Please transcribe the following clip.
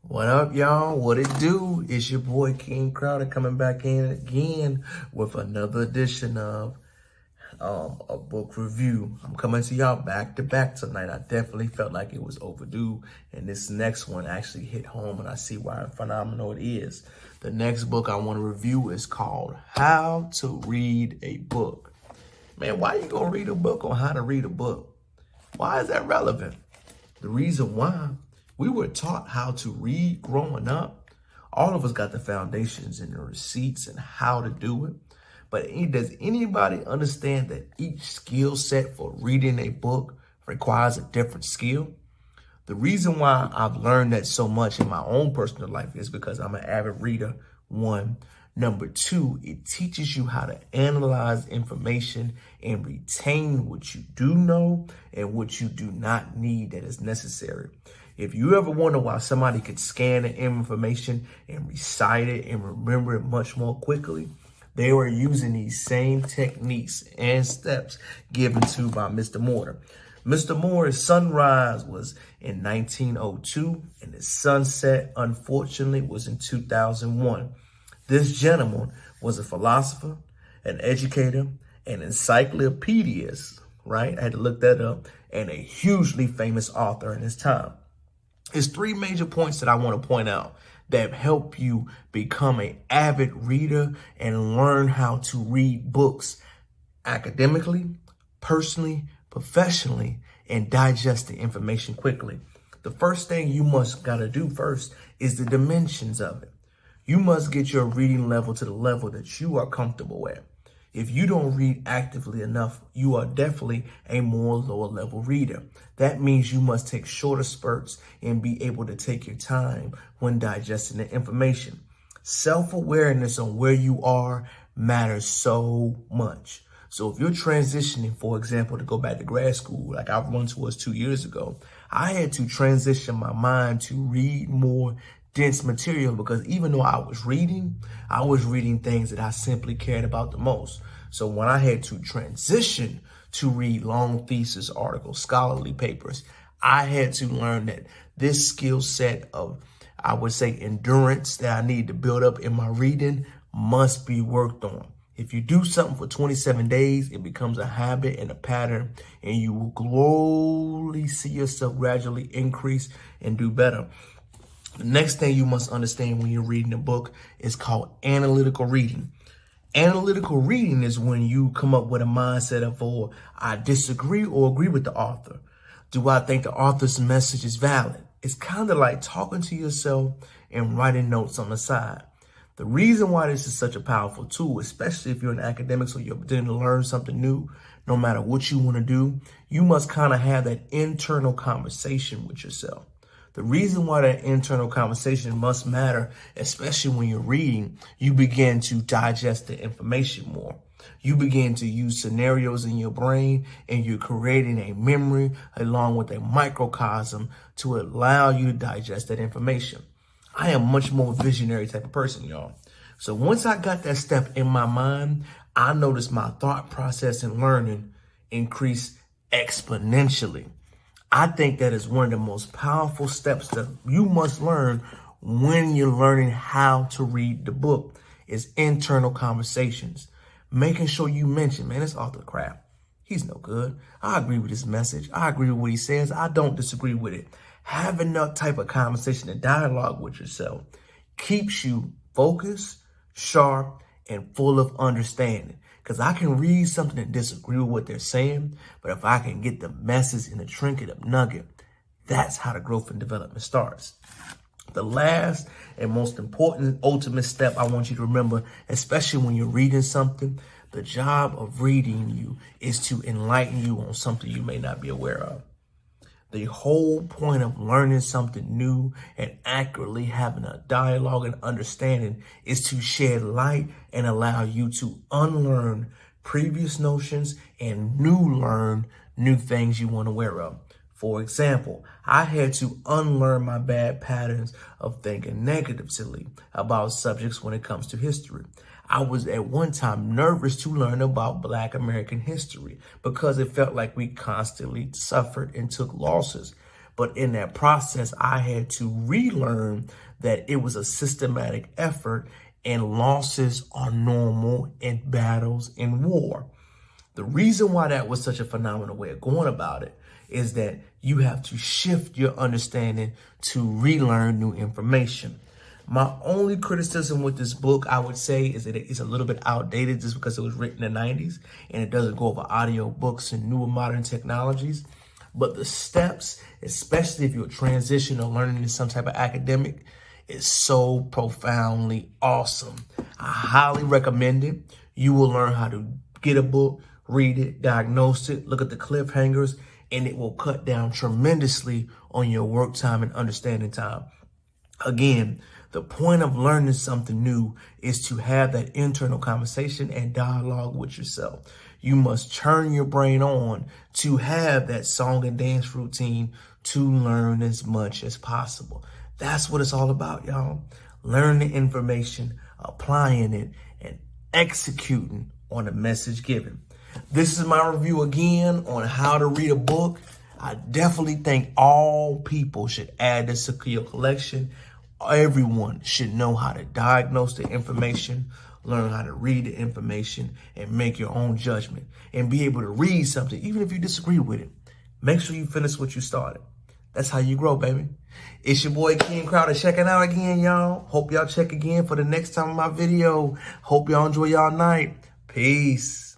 What up, y'all? What it do? It's your boy King Crowder coming back in again with another edition of a book review. I'm coming to y'all back to back tonight. I definitely felt like it was overdue, and this next one actually hit home, and I see why phenomenal it is. The next book I want to review is called How to Read a Book. Man, why you gonna read a book on how to read a book? Why is that relevant? The reason why, we were taught how to read growing up. All of us got the foundations and the receipts and how to do it. But does anybody understand that each skill set for reading a book requires a different skill? The reason why I've learned that so much in my own personal life is because I'm an avid reader, one. Number two, it teaches you how to analyze information and retain what you do know and what you do not need that is necessary. If you ever wonder why somebody could scan the information and recite it and remember it much more quickly, they were using these same techniques and steps given to by Mr. Mortimer. Mr. Moore's sunrise was in 1902 and his sunset, unfortunately, was in 2001. This gentleman was a philosopher, an educator, an encyclopedist, right? I had to look that up, and a hugely famous author in his time. There's three major points that I want to point out that help you become an avid reader and learn how to read books academically, personally, professionally, and digest the information quickly. The first thing you must gotta do first is the dimensions of it. You must get your reading level to the level that you are comfortable at. If you don't read actively enough, you are definitely a more lower level reader. That means you must take shorter spurts and be able to take your time when digesting the information. Self-awareness on where you are matters so much. So if you're transitioning, for example, to go back to grad school, like I once was 2 years ago, I had to transition my mind to read more dense material because even though I was reading things that I simply cared about the most. So when I had to transition to read long thesis articles, scholarly papers, I had to learn that this skill set of, I would say, endurance that I need to build up in my reading must be worked on. If you do something for 27 days, it becomes a habit and a pattern, and you will slowly see yourself gradually increase and do better. The next thing you must understand when you're reading a book is called analytical reading. Analytical reading is when you come up with a mindset of, oh, I disagree or agree with the author. Do I think the author's message is valid? It's kind of like talking to yourself and writing notes on the side. The reason why this is such a powerful tool, especially if you're an academic, so you're beginning to learn something new, no matter what you want to do, you must kind of have that internal conversation with yourself. The reason why that internal conversation must matter, especially when you're reading, you begin to digest the information more. You begin to use scenarios in your brain and you're creating a memory along with a microcosm to allow you to digest that information. I am much more visionary type of person, y'all. So once I got that step in my mind, I noticed my thought process and learning increase exponentially. I think that is one of the most powerful steps that you must learn when you're learning how to read the book is internal conversations. Making sure you mention, man, this author crap. He's no good. I agree with his message. I agree with what he says. I don't disagree with it. Having that type of conversation and dialogue with yourself keeps you focused, sharp, and full of understanding. Because I can read something and disagree with what they're saying, but if I can get the message in the trinket of nugget, that's how the growth and development starts. The last and most important ultimate step I want you to remember, especially when you're reading something, the job of reading you is to enlighten you on something you may not be aware of. The whole point of learning something new and accurately having a dialogue and understanding is to shed light and allow you to unlearn previous notions and learn new things you weren't aware of. For example, I had to unlearn my bad patterns of thinking negatively about subjects when it comes to history. I was at one time nervous to learn about Black American history because it felt like we constantly suffered and took losses. But in that process, I had to relearn that it was a systematic effort and losses are normal in battles in war. The reason why that was such a phenomenal way of going about it is that you have to shift your understanding to relearn new information. My only criticism with this book, I would say, is that it's a little bit outdated just because it was written in the 90s and it doesn't go over audio books and newer modern technologies. But the steps, especially if you're transition or learning in some type of academic, is so profoundly awesome. I highly recommend it. You will learn how to get a book, read it, diagnose it, look at the cliffhangers, and it will cut down tremendously on your work time and understanding time. Again, the point of learning something new is to have that internal conversation and dialogue with yourself. You must turn your brain on to have that song and dance routine to learn as much as possible. That's what it's all about, y'all. Learning information, applying it, and executing on the message given. This is my review again on how to read a book. I definitely think all people should add this to your collection. Everyone should know how to diagnose the information, learn how to read the information, and make your own judgment. And be able to read something, even if you disagree with it. Make sure you finish what you started. That's how you grow, baby. It's your boy King Crowder checking out again, y'all. Hope y'all check again for the next time of my video. Hope y'all enjoy y'all night. Peace.